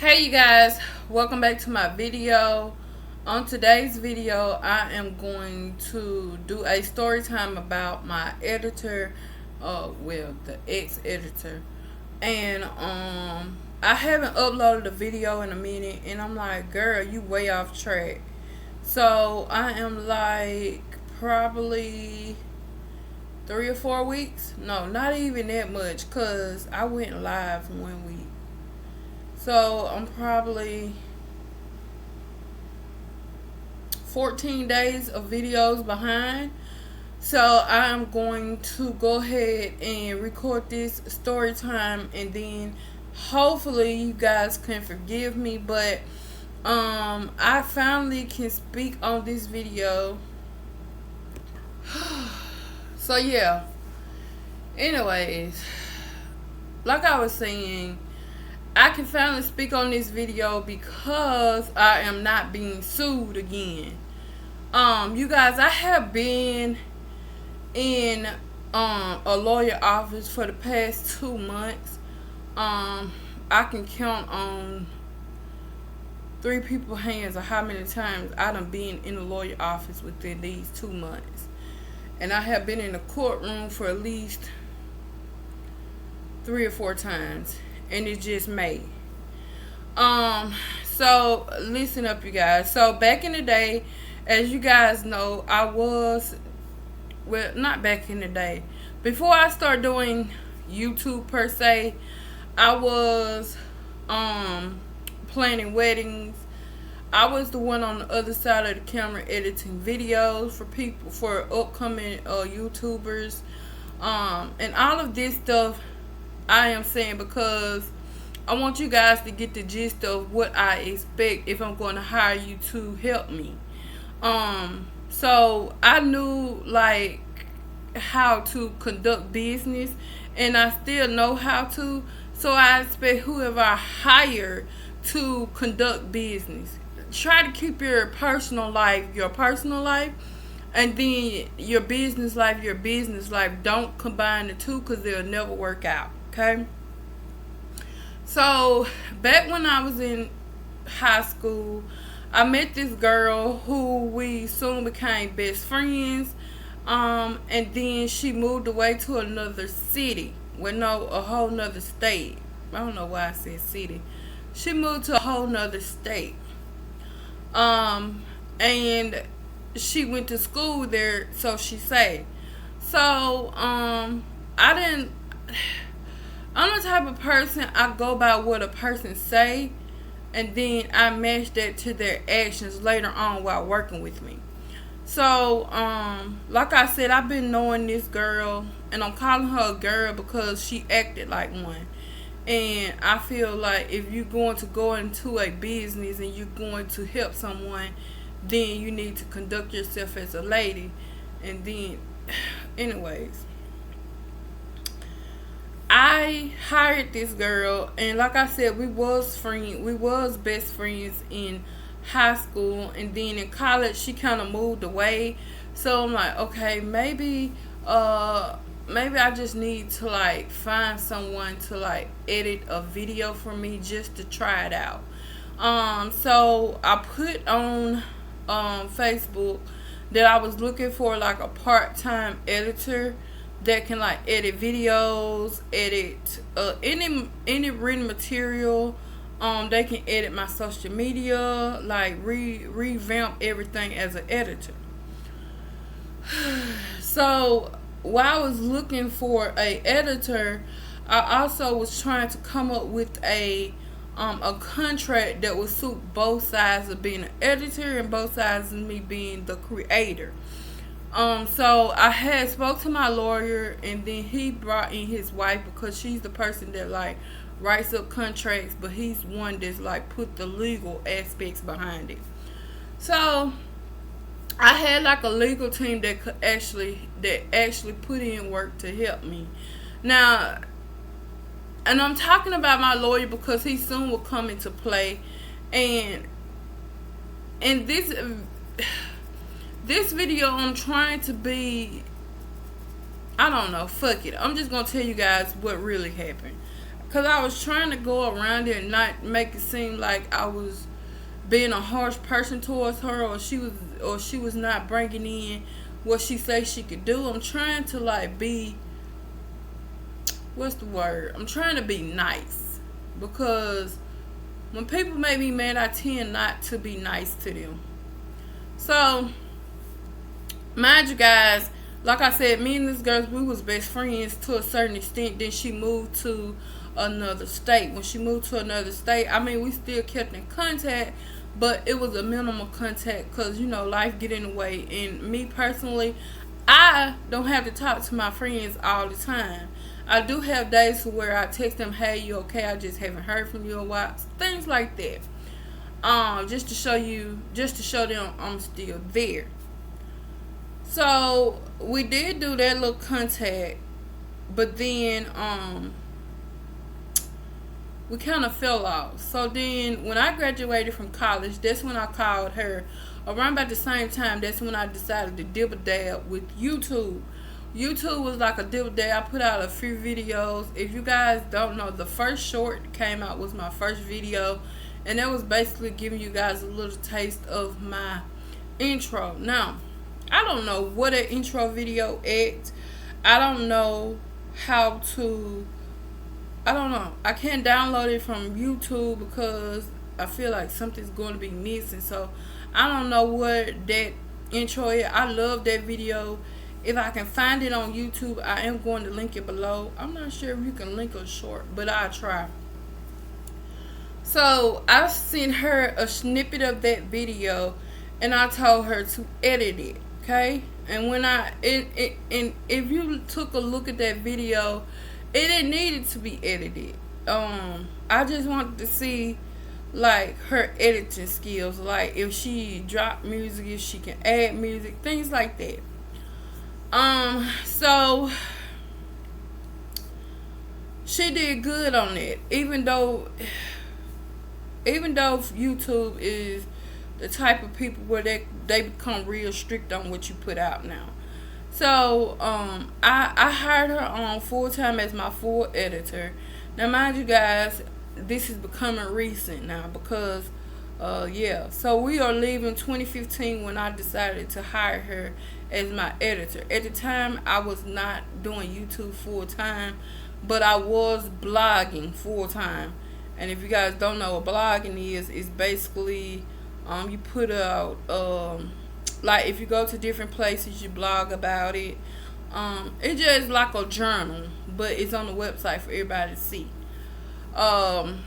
Hey you guys, welcome back to my video. On today's video, I am going to do a story time about my editor, the ex-editor. And I haven't uploaded a video in a minute, and I'm like, girl, you way off track. So I am like probably 3 or 4 weeks. No, not even that much, cause I went live 1 week. So I'm probably 14 days of videos behind. So I'm going to go ahead and record this story time, and then hopefully you guys can forgive me, but I finally can speak on this video. So yeah. Anyways, like I was saying, I can finally speak on this video because I am not being sued again. You guys, I have been in a lawyer office for the past 2 months. I can count on 3 people's hands of how many times I done been in the lawyer office within these 2 months. And I have been in the courtroom for at least 3 or 4 times. And it's just May. So listen up, you guys. So back in the day, as you guys know, I was, well, not back in the day, before I started doing YouTube per se, I was planning weddings. I was the one on the other side of the camera editing videos for people, for upcoming YouTubers, and all of this stuff I am saying because I want you guys to get the gist of what I expect if I'm going to hire you to help me. So I knew like how to conduct business, and I still know how to. So I expect whoever I hire to conduct business. Try to keep your personal life, and then your business life. Don't combine the two because they'll never work out. Okay? So, back when I was in high school, I met this girl who we soon became best friends. And then she moved away to another city. Well, no, a whole nother state. I don't know why I said city. She moved to a whole nother state. And she went to school there, so she said. So, I didn't. I'm the type of person, I go by what a person say, and then I match that to their actions later on while working with me. So, like I said, I've been knowing this girl, and I'm calling her a girl because she acted like one. And I feel like if you're going to go into a business and you're going to help someone, then you need to conduct yourself as a lady. And then, anyways, I hired this girl, and like I said, we was best friends in high school, and then in college she kind of moved away. So I'm like, okay, maybe I just need to like find someone to like edit a video for me just to try it out. So I put on Facebook that I was looking for like a part-time editor that can like edit videos, edit any written material. They can edit my social media, like revamp everything as an editor. So while I was looking for a editor, I also was trying to come up with a contract that would suit both sides of being an editor and both sides of me being the creator. So I had spoke to my lawyer, and then he brought in his wife because she's the person that like writes up contracts, but he's one that's like put the legal aspects behind it. So I had like a legal team that could actually put in work to help me. Now, and I'm talking about my lawyer because he soon will come into play, and this video I'm trying to be, I don't know, fuck it. I'm just gonna tell you guys what really happened. Cause I was trying to go around it and not make it seem like I was being a harsh person towards her, or she was not bringing in what she say she could do. I'm trying to like be, what's the word? I'm trying to be nice, because when people make me mad, I tend not to be nice to them. So, mind you guys, like I said, me and this girl, we was best friends to a certain extent. Then she moved to another state. When she moved to another state, I mean, we still kept in contact, but it was a minimal contact because, you know, life get in the way. And me personally, I don't have to talk to my friends all the time. I do have days where I text them, hey, you okay? I just haven't heard from you in a while. Things like that. Just to show them I'm still there. So we did do that little contact, but then we kind of fell off. So then when I graduated from college, that's when I called her. Around about the same time, that's when I decided to dibble dab with YouTube. YouTube was like a dibble dab. I put out a few videos. If you guys don't know, the first short came out was my first video, and that was basically giving you guys a little taste of my intro. Now, I don't know what an intro video is. I don't know how to. I don't know. I can't download it from YouTube because I feel like something's going to be missing. So I don't know what that intro is. I love that video. If I can find it on YouTube, I am going to link it below. I'm not sure if you can link a short, but I'll try. So I sent her a snippet of that video, and I told her to edit it. Okay, and when and if you took a look at that video, it didn't need it to be edited. I just wanted to see like her editing skills, like if she dropped music, if she can add music, things like that. So she did good on it, even though YouTube is the type of people where they become real strict on what you put out now. So I hired her on full time as my full editor. Now mind you guys, this is becoming recent now because yeah. So we are leaving 2015 when I decided to hire her as my editor. At the time I was not doing YouTube full time, but I was blogging full time. And if you guys don't know what blogging is, it's basically you put out like if you go to different places, you blog about it. It's just like a journal, but it's on the website for everybody to see. And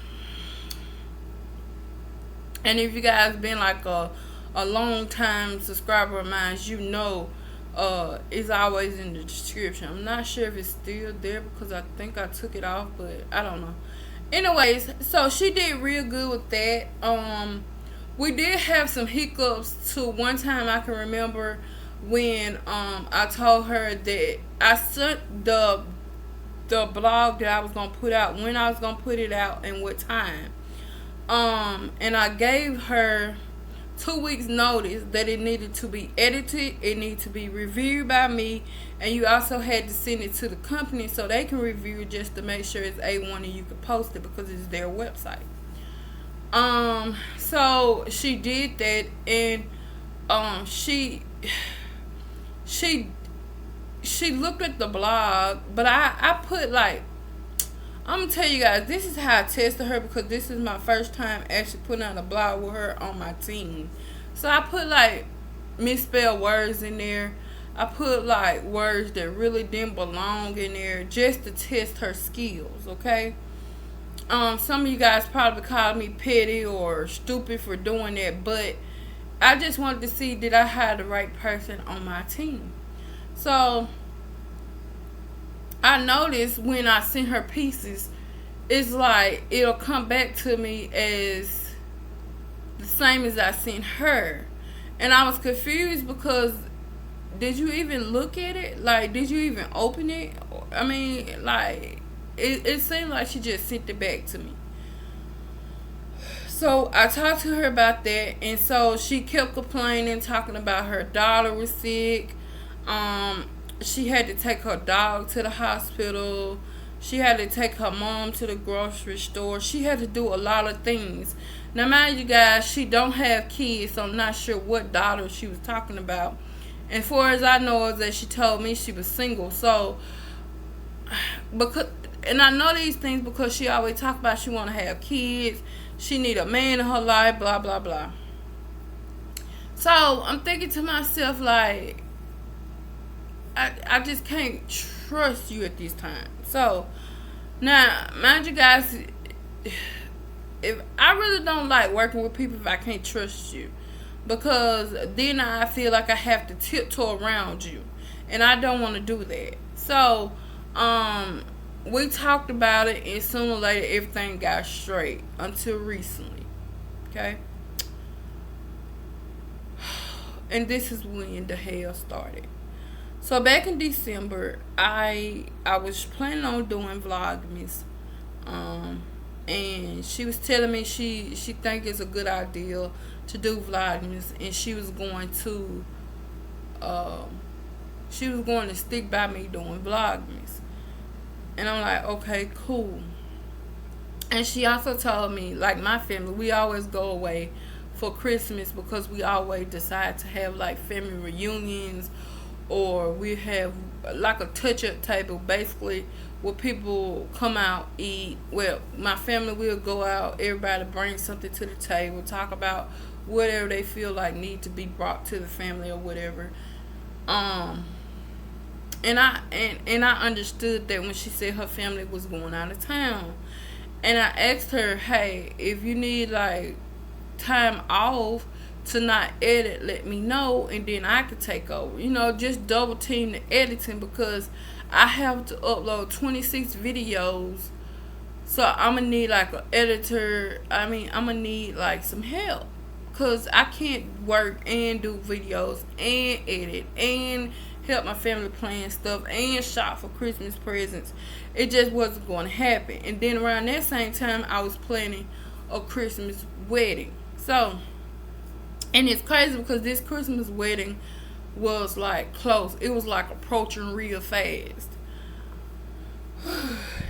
if you guys been like a long time subscriber of mine, you know it's always in the description. I'm not sure if it's still there because I think I took it off, but I don't know. Anyways, so she did real good with that. We did have some hiccups to one time I can remember when I told her that I sent the blog that I was gonna put out, when I was gonna put it out, and what time. And I gave her 2 weeks notice that it needed to be edited, it needed to be reviewed by me, and you also had to send it to the company so they can review it just to make sure it's A1 and you can post it because it's their website. So she did that, and she looked at the blog, but I put like, I'm gonna tell you guys, this is how I tested her because this is my first time actually putting out a blog with her on my team. So I put like misspelled words in there. I put like words that really didn't belong in there just to test her skills, okay? Some of you guys probably called me petty or stupid for doing that, but I just wanted to see, did I have the right person on my team? So I noticed when I send her pieces, it's like it'll come back to me as the same as I sent her. And I was confused because did you even look at it? Like, did you even open it? I mean, like, it seemed like she just sent it back to me. So I talked to her about that, and so she kept complaining, talking about her daughter was sick. She had to take her dog to the hospital. She had to take her mom to the grocery store. She had to do a lot of things. Now, mind you guys, she don't have kids, so I'm not sure what daughter she was talking about. And far as I know is that she told me she was single. So, because, and I know these things because she always talk about she want to have kids. She need a man in her life, blah, blah, blah. So, I'm thinking to myself, like, I just can't trust you at this time. So, now, mind you guys, if I really don't like working with people if I can't trust you. Because then I feel like I have to tiptoe around you. And I don't want to do that. So, we talked about it, and sooner or later everything got straight until recently. Okay? And this is when the hell started. So back in December, I was planning on doing Vlogmas, and she was telling me she think it's a good idea to do Vlogmas, and she was going to stick by me doing Vlogmas, and I'm like, okay, cool. And she also told me, like, my family, we always go away for Christmas because we always decide to have like family reunions, or we have like a touch-up table, basically, where people come out, eat. Well, my family will go out, everybody bring something to the table, talk about whatever they feel like need to be brought to the family or whatever. And I understood that when she said her family was going out of town. And I asked her, hey, if you need like time off to not edit, let me know, and then I could take over. You know, just double team the editing because I have to upload 26 videos. So I'm going to need like an editor. I'm going to need like some help. Because I can't work and do videos and edit and help my family plan stuff and shop for Christmas presents. It just wasn't going to happen. And then around that same time, I was planning a Christmas wedding. So, and it's crazy because this Christmas wedding was like close. It was like approaching real fast.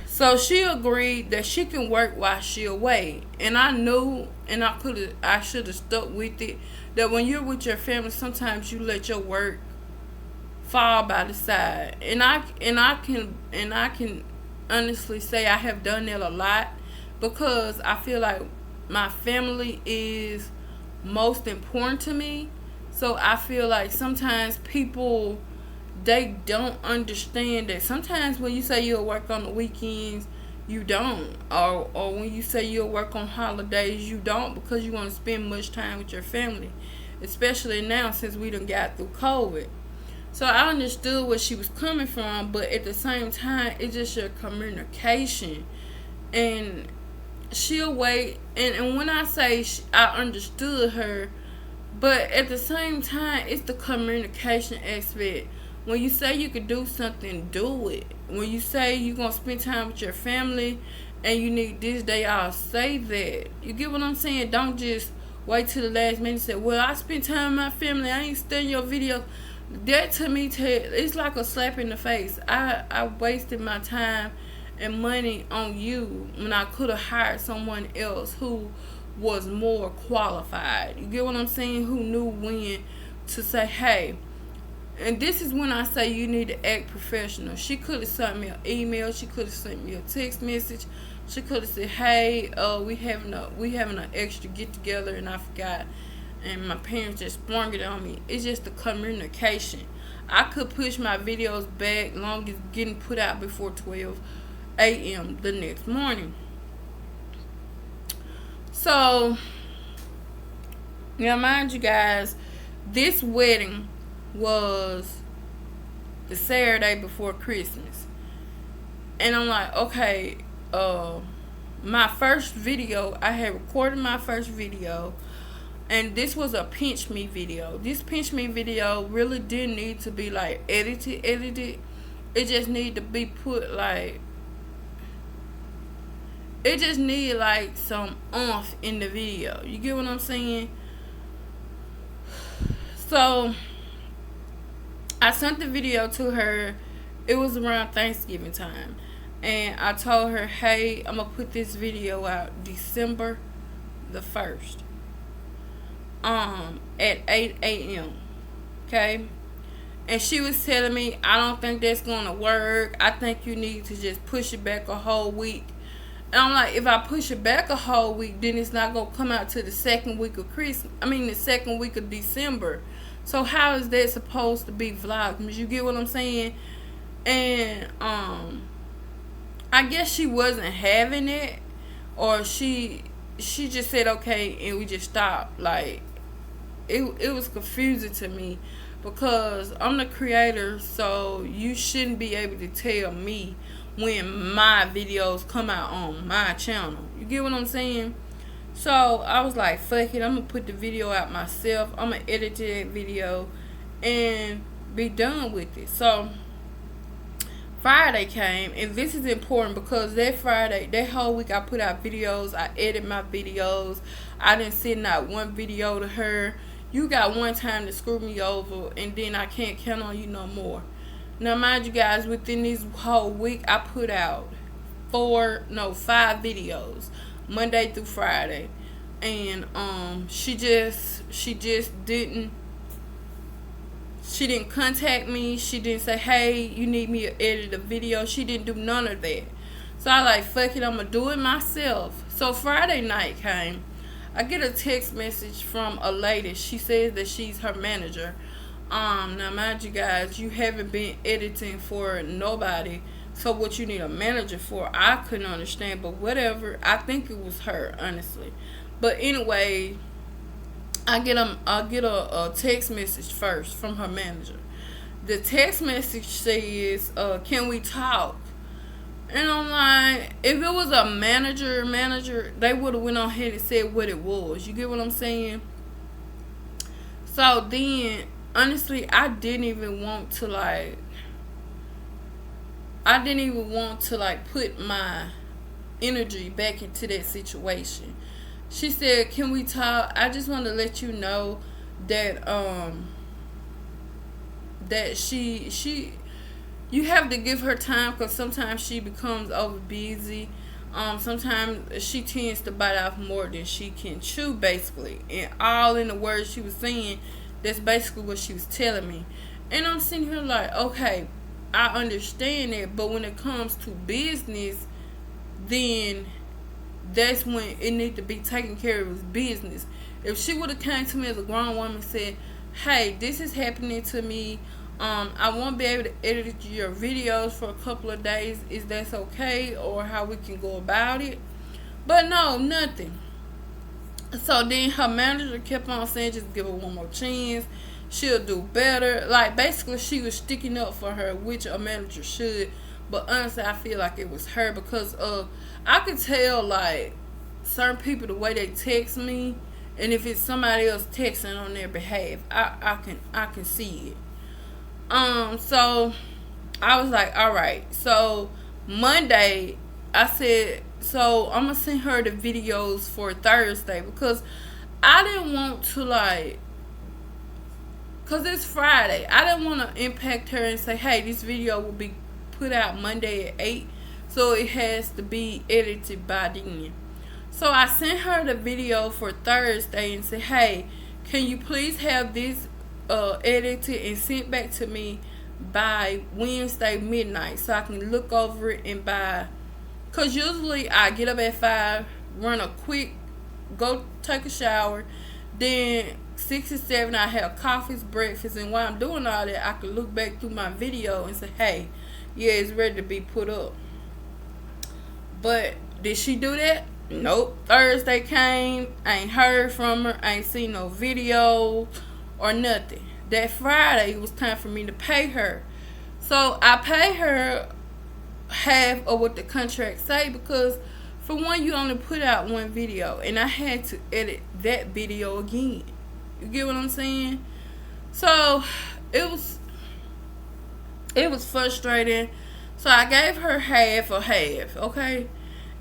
So she agreed that she can work while she away. And I knew, and I should have stuck with it, that when you're with your family, sometimes you let your work fall by the side. And I can honestly say I have done that a lot because I feel like my family is most important to me. So I feel like sometimes people, they don't understand that sometimes when you say you'll work on the weekends, you don't. Or when you say you'll work on holidays, you don't, because you want to spend much time with your family. Especially now since we done got through COVID. So I understood where she was coming from, but at the same time, it's just your communication. And she'll wait. And when I say I understood her, but at the same time, it's the communication aspect. When you say you can do something, do it. When you say you're going to spend time with your family and you need this day, I'll say that. You get what I'm saying? Don't just wait till the last minute and say, well, I spent time with my family, I ain't studying your video. That to me, it's like a slap in the face. I wasted my time and money on you when I could have hired someone else who was more qualified. You get what I'm saying? Who knew when to say, hey. And this is when I say you need to act professional. She could have sent me an email. She could have sent me a text message. She could have said, hey, we having an extra get together and I forgot. And my parents just sprung it on me. It's just the communication. I could push my videos back long as getting put out before 12 a.m. the next morning. So, now mind you guys, this wedding was the Saturday before Christmas. And I'm like, okay, my first video, I had recorded my first video, and this was a pinch me video. This pinch me video really didn't need to be like edited. It just needed to be put like, it just needed like some oomph in the video. You get what I'm saying? So I sent the video to her. It was around Thanksgiving time. and I told her, hey, I'm gonna put this video out December the 1st, at 8 a.m. Okay, and she was telling me, I don't think that's gonna work. I think you need to just push it back a whole week. And I'm like, if I push it back a whole week, then it's not gonna come out to the second week of Christmas. I mean, the second week of December. So how is that supposed to be Vlogmas? You get what I'm saying? And I guess she wasn't having it, or she just said okay, and we just stopped. Like, it was confusing to me, because I'm the creator, so you shouldn't be able to tell me when my videos come out on my channel. You get what I'm saying? So I was like, fuck it, I'm gonna put the video out myself. I'm gonna edit that video and be done with it. So Friday came, and this is important because that Friday, that whole week, I put out videos. I edit my videos. I didn't send not one video to her. You got one time to screw me over, and then I can't count on you no more. Now, mind you guys, within this whole week, I put out 5 videos, Monday through Friday, and she didn't contact me. She didn't say, hey, you need me to edit a video. She didn't do none of that. So I like, fuck it, I'm gonna do it myself. So Friday night came. I get a text message from a lady. She says that she's her manager. Now mind you guys, you haven't been editing for nobody, so what you need a manager for, I couldn't understand, but whatever. I think it was her, honestly. But anyway, I get a text message first from her manager. The text message says, can we talk? And I'm like, if it was a manager, they would have went on ahead and said what it was. You get what I'm saying? So then, honestly, I didn't even want to put my energy back into that situation. She said, can we talk? I just want to let you know that you have to give her time, because sometimes she becomes over busy. Sometimes she tends to bite off more than she can chew, basically. And all in the words she was saying, that's basically what she was telling me. And I'm sitting here like, okay, I understand it, but when it comes to business, then that's when it needs to be taken care of as business. If she would have came to me as a grown woman and said, hey, this is happening to me, I won't be able to edit your videos for a couple of days, is that okay, or how we can go about it? But no, nothing. So then her manager kept on saying, just give her one more chance, she'll do better. Like, basically she was sticking up for her, which a manager should. But honestly, I feel like it was her, because I could tell, like, certain people, the way they text me, and if it's somebody else texting on their behalf, I can see it. So I was like, all right. So Monday, I said, so I'm gonna send her the videos for Thursday, because I didn't want to, like, because it's Friday, I didn't want to impact her and say, hey, this video will be put out Monday at 8, so it has to be edited by then. So I sent her the video for Thursday and said, hey, can you please have this edited and sent back to me by Wednesday midnight, so I can look over it, and because usually I get up at 5, run a quick, go take a shower, then 6 or 7 I have coffees, breakfast, and while I'm doing all that, I can look back through my video and say, hey, yeah, it's ready to be put up. But did she do that? Nope. Thursday came, I ain't heard from her, I ain't seen no video or nothing. That Friday, it was time for me to pay her. So I pay her half of what the contract say, because for one, you only put out one video, and I had to edit that video again. You get what I'm saying? So it was frustrating. So I gave her half, okay?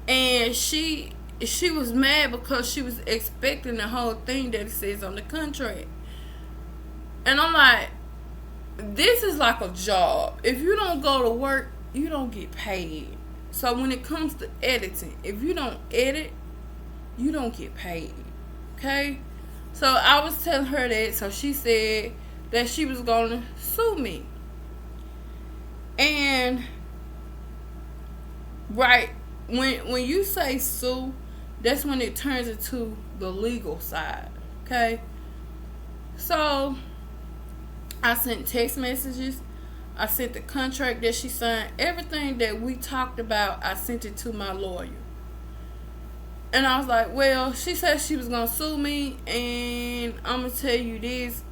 And she was mad because she was expecting the whole thing that it says on the contract. And I'm like, this is like a job. If you don't go to work, you don't get paid. So when it comes to editing, if you don't edit, you don't get paid. Okay? So I was telling her that, so she said that she was gonna sue me. And right, when you say sue, that's when it turns into the legal side. Okay? So I sent text messages. I sent the contract that she signed. Everything that we talked about, I sent it to my lawyer. And I was like, well, she said she was going to sue me, and I'm going to tell you this.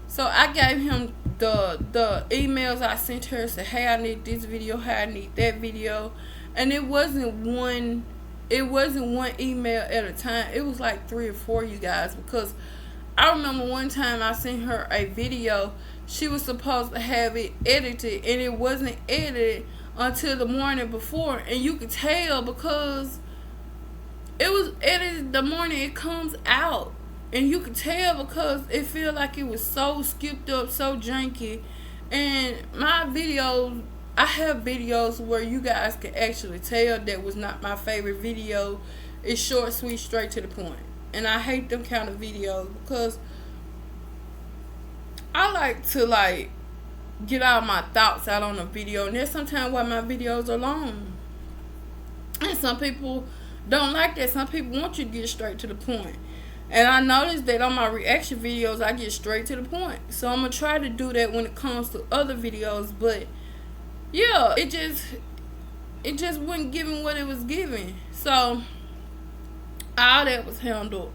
So I gave him the emails I sent her, said, hey, I need this video, hey, I need that video. And it wasn't one email at a time. It was like 3 or 4, you guys, because I remember one time I sent her a video. She was supposed to have it edited, and it wasn't edited until the morning before. And you could tell because it was edited the morning it comes out. And you could tell because it felt like it was so skipped up, so janky. And my videos, I have videos where you guys can actually tell that was not my favorite video. It's short, sweet, straight to the point. And I hate them kind of videos because I like to get all my thoughts out on a video. And that's sometimes why my videos are long. And some people don't like that. Some people want you to get straight to the point. And I noticed that on my reaction videos, I get straight to the point. So I'm going to try to do that when it comes to other videos. But, yeah, it just wasn't giving what it was giving. So, all that was handled.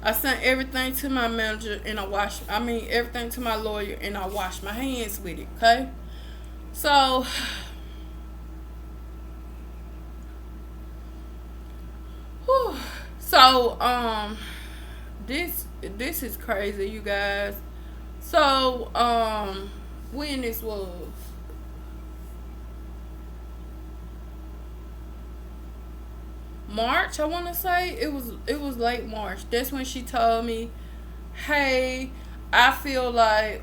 I sent everything to my manager, and everything to my lawyer, and I washed my hands with it, okay? So, whew. So, this is crazy, you guys. So, when this was March, I want to say it was late March. That's when she told me, "Hey, I feel like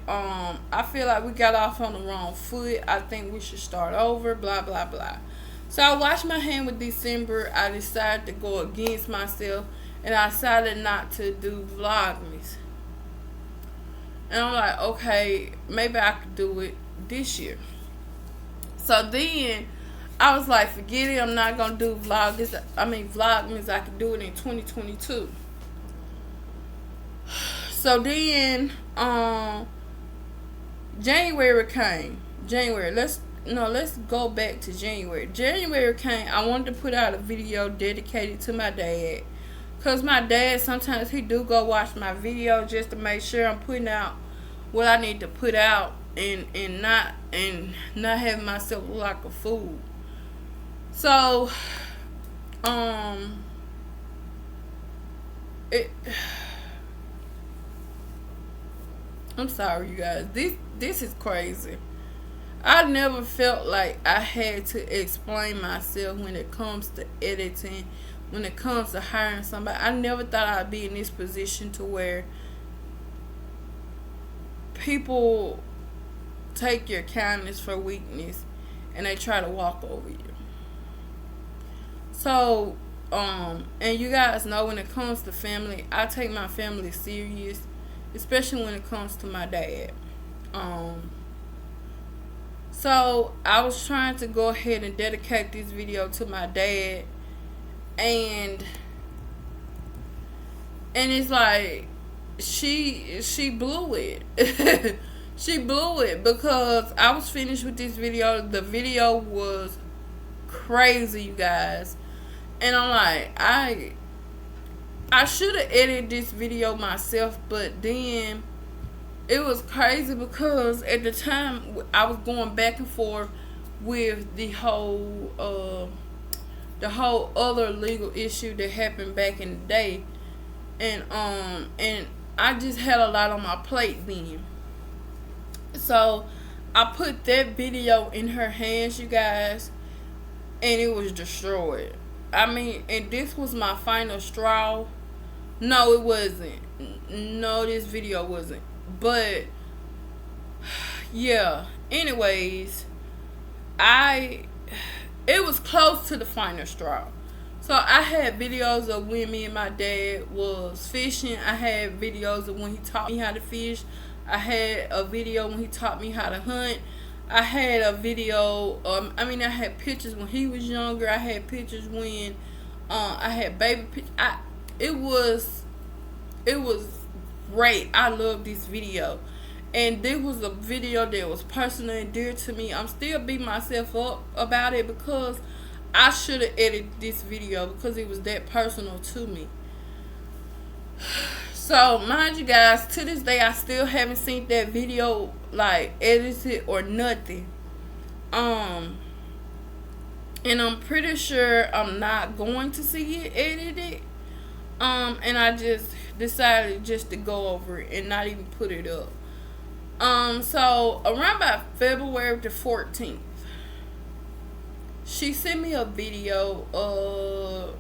we got off on the wrong foot. I think we should start over." Blah blah blah. So I washed my hand with December. I decided to go against myself, and I decided not to do Vlogmas. And I'm like, okay, maybe I could do it this year. So then I was like, forget it, I'm not gonna do Vlogmas. I could do it in 2022. So then January came. Let's go back to January. January came. I wanted to put out a video dedicated to my dad. Because my dad, sometimes he do go watch my video just to make sure I'm putting out what I need to put out and not having myself look like a fool. So, I'm sorry, you guys. This is crazy. I never felt like I had to explain myself when it comes to editing, when it comes to hiring somebody. I never thought I'd be in this position to where people take your kindness for weakness and they try to walk over you. So, and you guys know when it comes to family, I take my family serious, especially when it comes to my dad. So I was trying to go ahead and dedicate this video to my dad, and it's like she blew it. She blew it because I was finished with this video. The video was crazy, you guys. And I'm like, I should have edited this video myself, but then it was crazy because at the time I was going back and forth with the whole other legal issue that happened back in the day, and I just had a lot on my plate then. So I put that video in her hands, you guys, and it was destroyed. And this was my final straw. No, it wasn't. No, this video wasn't. But, yeah. Anyways, it was close to the final straw. So I had videos of when me and my dad was fishing. I had videos of when he taught me how to fish. I had a video when he taught me how to hunt. I had a video. I had pictures when he was younger. I had pictures when I had baby pictures. It was great. I love this video. And this was a video that was personal and dear to me. I'm still beating myself up about it because I should have edited this video because it was that personal to me. So, mind you guys, to this day, I still haven't seen that video, like, edited or nothing. And I'm pretty sure I'm not going to see it edited. And I just decided just to go over it and not even put it up. So around about February the 14th, she sent me a video of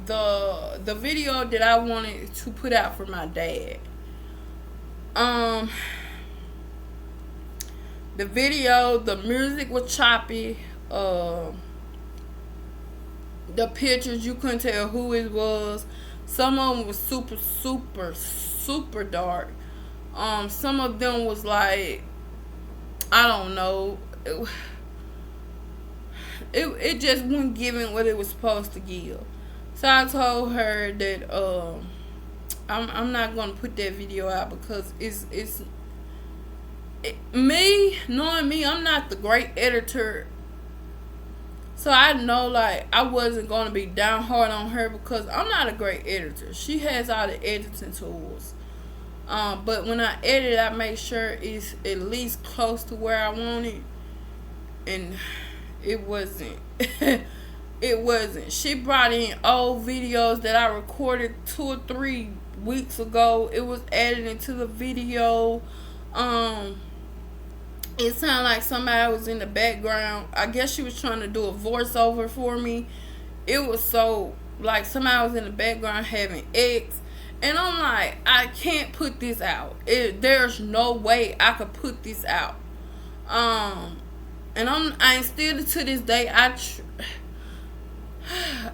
the video that I wanted to put out for my dad. The video, the music was choppy. The pictures, you couldn't tell who it was. Some of them was super, super, super dark. Some of them was like, I don't know. It just wasn't giving what it was supposed to give. So I told her that I'm not gonna put that video out because me, knowing me, I'm not the great editor. So I know, like, I wasn't gonna be down hard on her because I'm not a great editor. She has all the editing tools. But when I edit, I make sure it's at least close to where I want it. And it wasn't. It wasn't. She brought in old videos that I recorded 2 or 3 weeks ago. It was added into the video. It sounded like somebody was in the background. I guess she was trying to do a voiceover for me. It was so, like, somebody was in the background having X. And I'm like, I can't put this out. There's no way I could put this out. And I still to this day,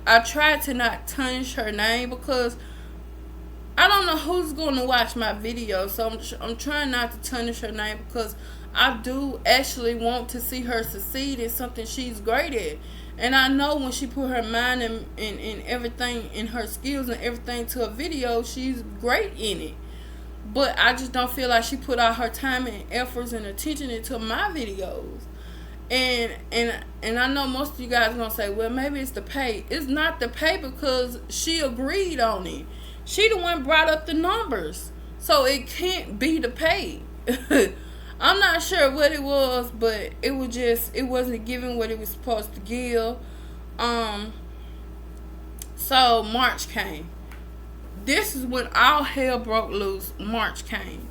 I tried to not tarnish her name because I don't know who's going to watch my video. So I'm trying not to tarnish her name because I do actually want to see her succeed in something she's great at. And I know when she put her mind and everything, in her skills and everything to a video, she's great in it. But I just don't feel like she put all her time and efforts and attention into my videos. And I know most of you guys are going to say, well, maybe it's the pay. It's not the pay because she agreed on it. She the one brought up the numbers. So it can't be the pay. I'm not sure what it was, but it wasn't giving what it was supposed to give. So March came. This is when all hell broke loose. March came.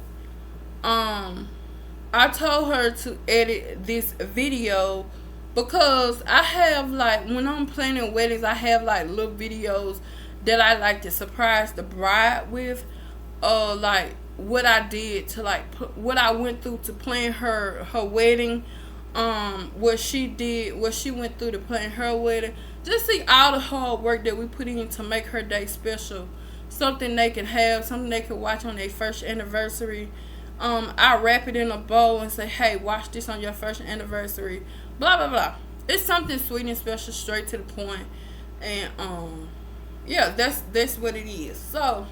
I told her to edit this video because I have, like, when I'm planning weddings, I have, like, little videos that I like to surprise the bride with. Like, what I did to, like, what I went through to plan her wedding, what she went through to plan her wedding. Just see all the hard work that we put in to make her day special. Something they can have, something they can watch on their first anniversary. I wrap it in a bow and say, hey, watch this on your first anniversary. Blah, blah, blah. It's something sweet and special, straight to the point. And, yeah, that's what it is. So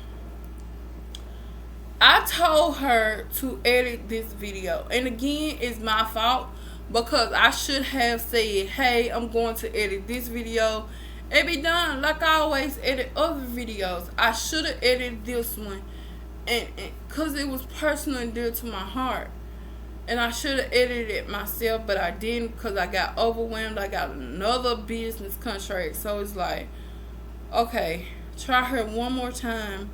I told her to edit this video. And again, it's my fault because I should have said, hey, I'm going to edit this video. It be done like I always edit other videos. I should have edited this one. And because it was personal and dear to my heart. And I should have edited it myself, but I didn't because I got overwhelmed. I got another business contract. So it's like, okay, try her one more time.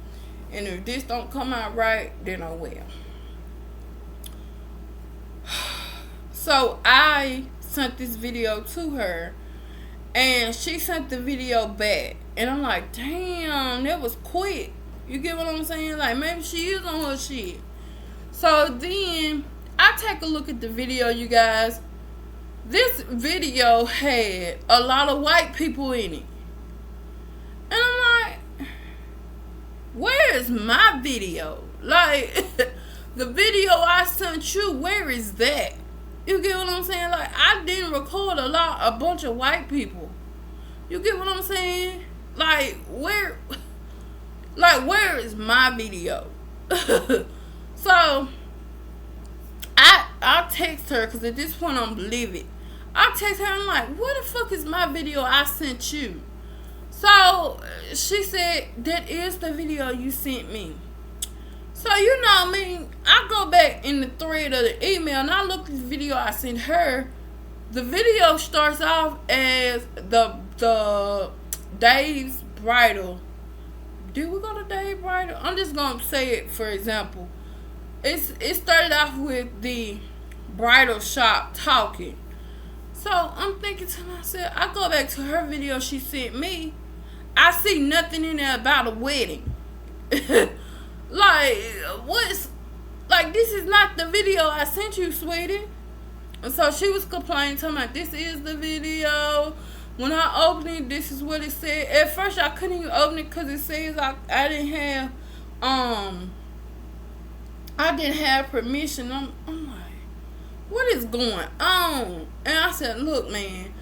And if this don't come out right, then I will. So I sent this video to her. And she sent the video back. And I'm like, damn, that was quick. You get what I'm saying? Like, maybe she is on her shit. So then I take a look at the video, you guys. This video had a lot of white people in it. And I'm like, where is my video? Like, the video I sent you, where is that? You get what I'm saying? Like, I didn't record a bunch of white people. You get what I'm saying? Like, where is my video? So, I'll text her, because at this point I'm livid. I'll text her, I'm like, where the fuck is my video I sent you? So, she said, that is the video you sent me. So, you know me, I go back in the thread of the email, and I look at the video I sent her. The video starts off as the Dave's Bridal. Did we go to Dave's Bridal? I'm just going to say it for example. It started off with the bridal shop talking. So, I'm thinking to myself, I go back to her video she sent me. I see nothing in there about a wedding. Like, this is not the video I sent you, sweetie. And so she was complaining to me, this is the video. When I opened it, this is what it said. At first, I couldn't even open it because it says I didn't have permission. I'm like, what is going on? And I said, look, man,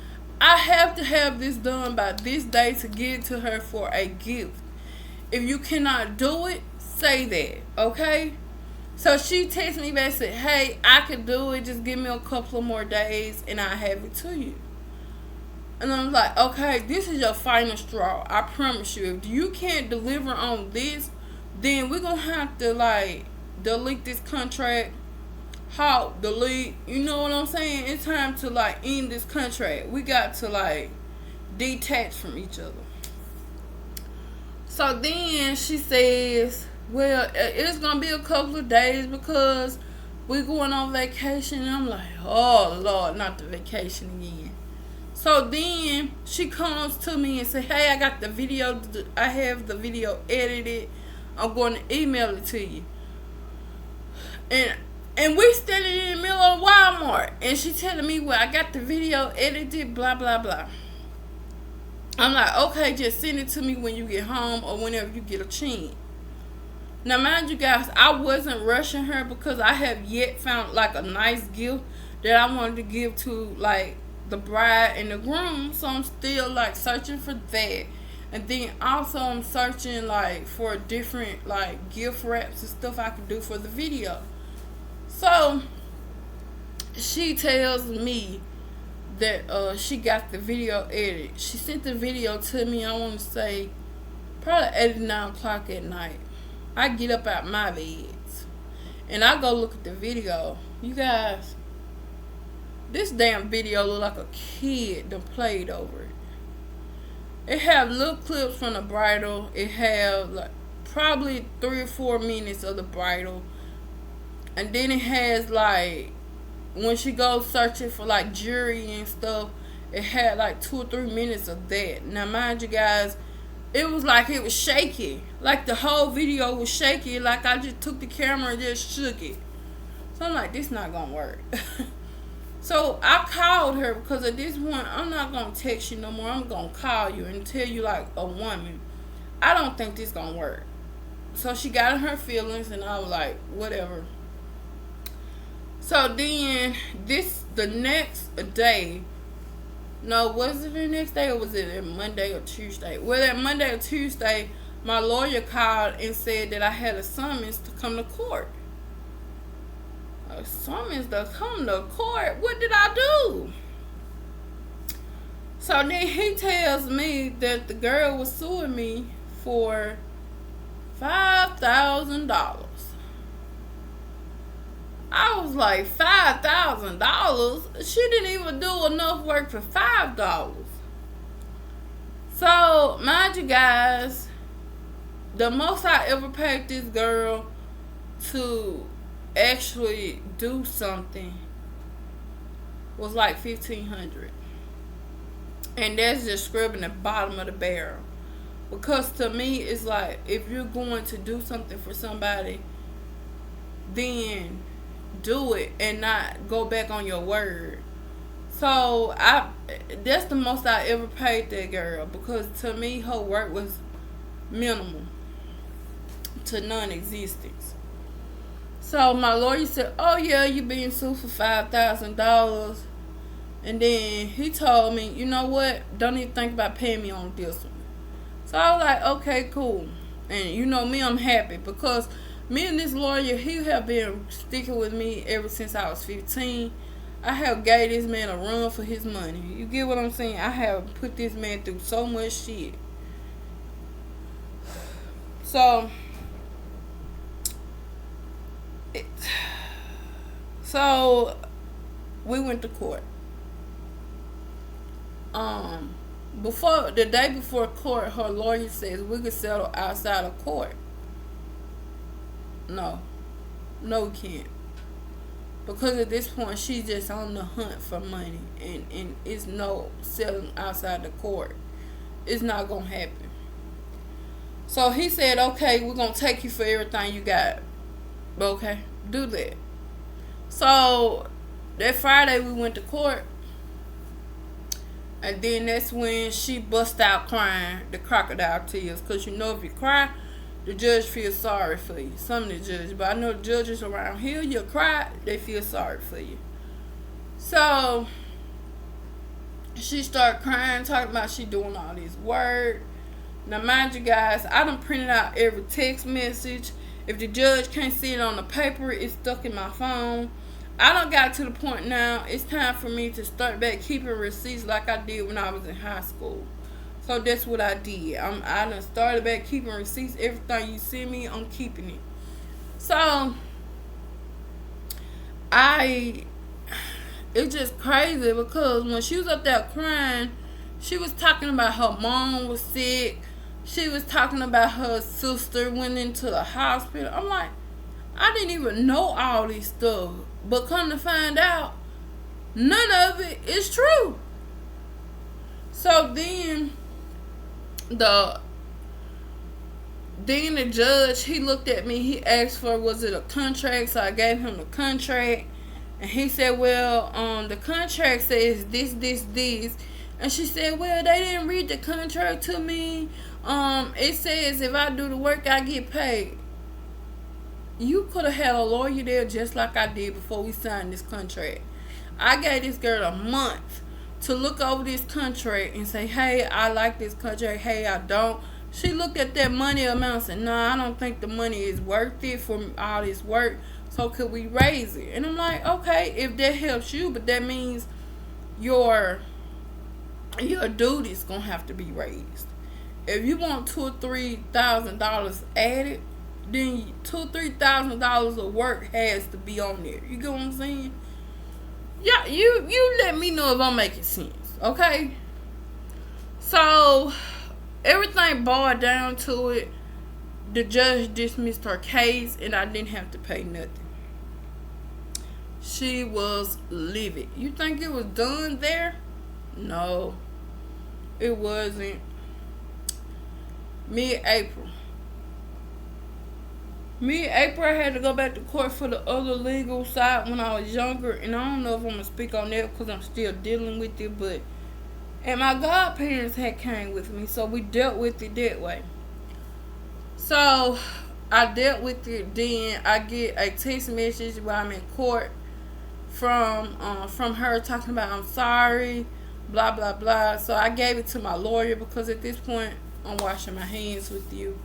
I have to have this done by this day to give it to her for a gift. If you cannot do it, say that, okay? So she texted me back and said, hey, I can do it. Just give me a couple of more days and I'll have it to you. And I'm like, okay, this is your final straw. I promise you. If you can't deliver on this, then we're going to have to, like, delete this contract. Halt, delete. You know what I'm saying? It's time to, like, end this contract. We got to, like, detach from each other. So then she says, well, it's going to be a couple of days because we're going on vacation. And I'm like, oh, Lord, not the vacation again. So then she comes to me and says, hey, I got the video. I have the video edited. I'm going to email it to you. And we standing in the middle of Walmart. And she telling me, well, I got the video edited, blah, blah, blah. I'm like, okay, just send it to me when you get home or whenever you get a chance. Now, mind you guys, I wasn't rushing her because I have yet found, like, a nice gift that I wanted to give to, like, the bride and the groom. So I'm still, like, searching for that. And then also I'm searching, like, for different, like, gift wraps and stuff I could do for the video. So she tells me that she got the video edited. She sent the video to me, I want to say, probably 8 or 9 o'clock at night. I get up out my bed and I go look at the video. You guys, this damn video look like a kid done played over it. It have little clips from the bridal. It have like probably 3 or 4 minutes of the bridal. And then it has like, when she goes searching for like jewelry and stuff, it had like 2 or 3 minutes of that. Now mind you guys, it was like it was shaky. Like the whole video was shaky. Like I just took the camera and just shook it. So I'm like, this not gonna work. So I called her because at this point, I'm not gonna text you no more. I'm gonna call you and tell you like a woman, I don't think this gonna work. So she got in her feelings and I was like, whatever. So then the next day, no, was it the next day or was it Monday or Tuesday? Well, that Monday or Tuesday, my lawyer called and said that I had a summons to come to court. A summons to come to court? What did I do? So then he tells me that the girl was suing me for $5,000. I was like, $5,000? She didn't even do enough work for $5. So, mind you guys, the most I ever paid this girl to actually do something was like $1,500. And that's just scrubbing the bottom of the barrel. Because to me, it's like, if you're going to do something for somebody, then do it and not go back on your word. So that's the most I ever paid that girl, because to me her work was minimal to non-existence. So my lawyer said, "Oh yeah, you being sued for $5,000," and then he told me, "You know what? Don't even think about paying me on this one." So I was like, "Okay, cool." And you know me, I'm happy because me and this lawyer, he have been sticking with me ever since I was 15. I have gave this man a run for his money. You get what I'm saying? I have put this man through so much shit. So, it, so we went to court. Before the day before court, her lawyer says we could settle outside of court. No, no, we can't. Because at this point, she's just on the hunt for money, and it's no selling outside the court. It's not gonna happen. So he said, "Okay, we're gonna take you for everything you got." Okay, do that. So that Friday we went to court, and then that's when she bust out crying, the crocodile tears. Cause you know if you cry, the judge feels sorry for you. Some of the judges, but I know the judges around here, you cry, they feel sorry for you. So she started crying, talking about she doing all this work. Now mind you guys, I done printed out every text message. If the judge can't see it on the paper, it's stuck in my phone. I done got to the point now, it's time for me to start back keeping receipts like I did when I was in high school. So that's what I did. I done started back keeping receipts. Everything you send me, I'm keeping it. So it's just crazy because when she was up there crying, she was talking about her mom was sick. She was talking about her sister went into the hospital. I'm like, I didn't even know all this stuff. But come to find out, none of it is true. So then the judge, he looked at me, he asked for, was it a contract? So I gave him the contract. And he said, well, the contract says this. And she said, well, they didn't read the contract to me. It says if I do the work, I get paid. You could have had a lawyer there just like I did before we signed this contract. I gave this girl a month to look over this contract and say, hey, I like this contract. Hey, I don't. She looked at that money amount and said, nah, I don't think the money is worth it for all this work. So could we raise it? And I'm like, okay, if that helps you, but that means your duty's gonna have to be raised. If you want $2,000 or $3,000 added, then $2,000 or $3,000 of work has to be on there. You get what I'm saying? Yeah, you let me know if I'm making sense, okay? So everything boiled down to it. The judge dismissed her case, and I didn't have to pay nothing. She was livid. You think it was done there? No, it wasn't. Mid-April, I had to go back to court for the other legal side when I was younger, and I don't know if I'm going to speak on that because I'm still dealing with it, but, and my godparents had came with me, so we dealt with it that way. So, I dealt with it, then I get a text message while I'm in court from her talking about I'm sorry, blah, blah, blah. So, I gave it to my lawyer because at this point, I'm washing my hands with you.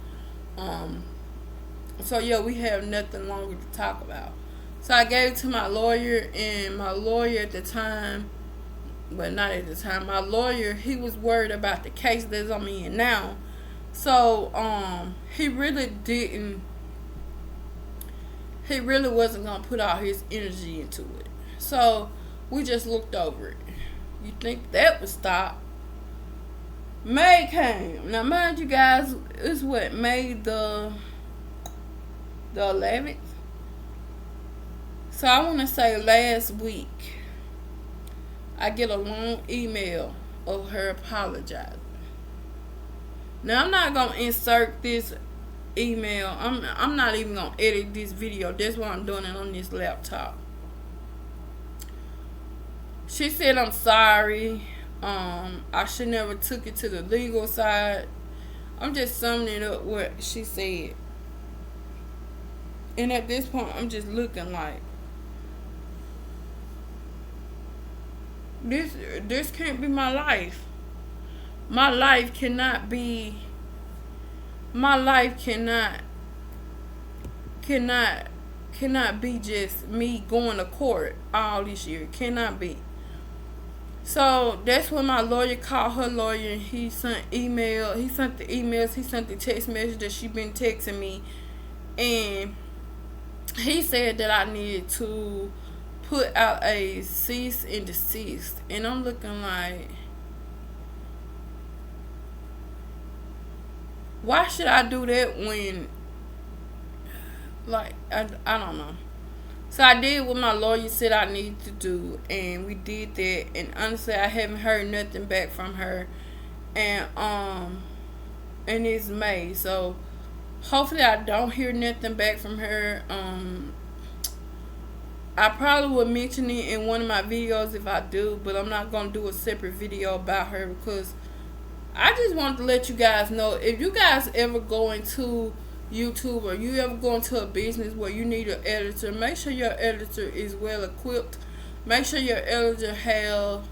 So yeah, we have nothing longer to talk about. So I gave it to my lawyer, and my lawyer at the time, but not at the time, my lawyer, he was worried about the case that I'm in now. So he really wasn't gonna put all his energy into it. So we just looked over it. You think that would stop? May came. Now mind you guys, it's what, May the 11th? So I want to say last week, I get a long email of her apologizing. Now I'm not going to insert this email. I'm not even going to edit this video. That's why I'm doing it on this laptop. She said, I'm sorry. I should never took it to the legal side. I'm just summing up what she said. And at this point, I'm just looking like, this can't be my life. My life cannot be. My life cannot cannot be just me going to court all this year. It cannot be. So that's when my lawyer called her lawyer, and he sent email. He sent the emails. He sent the text message that she been texting me, and he said that I needed to put out a cease and desist. And I'm looking like, why should I do that when, like, I don't know. So I did what my lawyer said I needed to do, and we did that. And honestly, I haven't heard nothing back from her, and it's May, so hopefully I don't hear nothing back from her. I probably will mention it in one of my videos if I do, but I'm not gonna do a separate video about her because I just want to let you guys know, if you guys ever go into YouTube or you ever go into a business where you need an editor, make sure your editor is well equipped. Make sure your editor have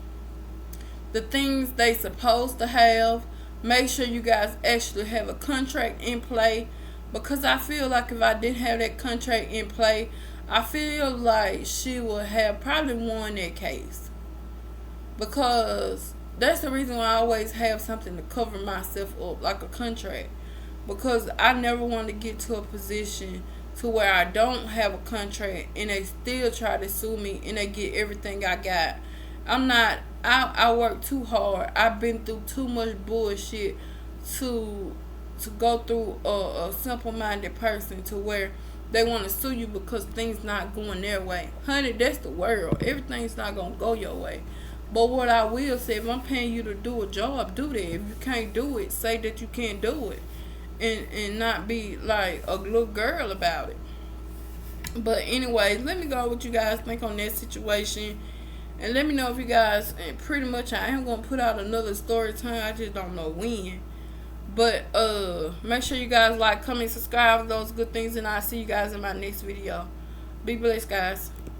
the things they supposed to have. Make sure you guys actually have a contract in play, because I feel like if I didn't have that contract in play, I feel like she would have probably won that case, because that's the reason why I always have something to cover myself up, like a contract, because I never want to get to a position to where I don't have a contract and they still try to sue me and they get everything I got. I'm not. I work too hard. I've been through too much bullshit to go through a simple-minded person to where they want to sue you because things not going their way. Honey, that's the world. Everything's not gonna go your way. But what I will say, if I'm paying you to do a job, do that. If you can't do it, say that you can't do it, and not be like a little girl about it. But anyways, let me go what you guys think on that situation. And let me know if you guys, and pretty much I am going to put out another story time. I just don't know when. But make sure you guys like, comment, subscribe, those good things. And I'll see you guys in my next video. Be blessed, guys.